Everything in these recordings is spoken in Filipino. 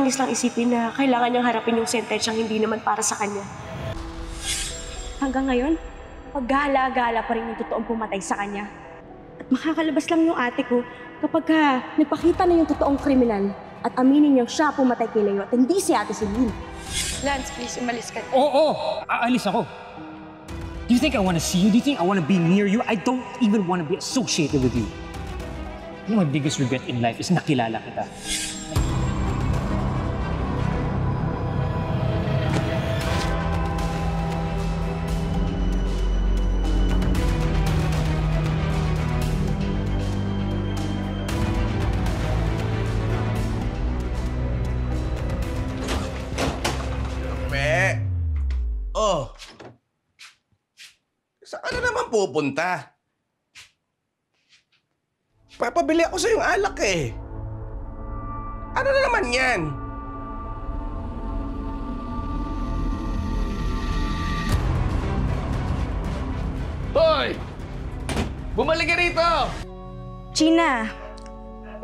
nakakainis lang isipin na kailangan niyang harapin yung sentensyang hindi naman para sa kanya. Hanggang ngayon, paggala-gala pa rin yung totoong pumatay sa kanya. At makakalabas lang yung ate ko kapag nagpakita na yung totoong kriminal at aminin niyang siya pumatay kay Leo at hindi si Ate Celine. Lance, please, umalis ka. Oo! Aalis ako. Do you think I want to see you? Do you think I want to be near you? I don't even want to be associated with you. You know, my biggest regret in life is nakilala kita. Oh. Saan ka na naman pupunta? Papabili ako sa yung alak eh. Ano na naman yan? Hoy! Bumalik ka rito! Gina,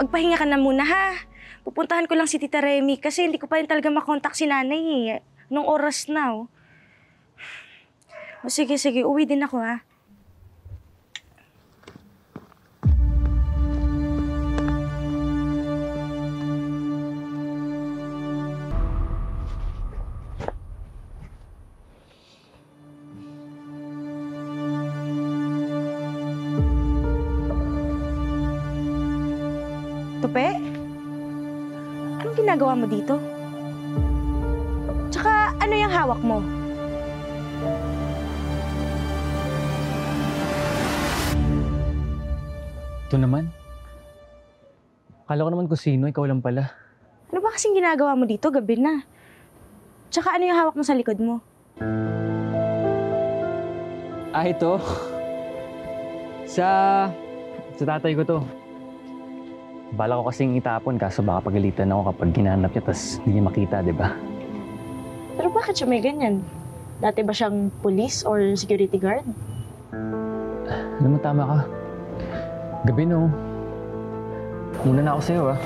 magpahinga ka na muna ha. Pupuntahan ko lang si Tita Remy kasi hindi ko pa rin talaga makontak si nanay eh. Nung oras na oh. O sige, uwi din ako ha. Tupe? Anong ginagawa mo dito? Tsaka ano yung hawak mo? Ito naman. Akala ko naman kung sino, ikaw lang pala. Ano ba kasing ginagawa mo dito? Gabi na. Tsaka ano yung hawak mo sa likod mo? Ito. Sa tatay ko to. Bala ko kasing itapon kaso baka pagalitan ako kapag ginanap niya tas hindi niya makita, di ba? Pero bakit siya may ganyan? Dati ba siyang police or security guard? Alam mo, tama ka. Gabi no. Muna na ako sa'yo ah.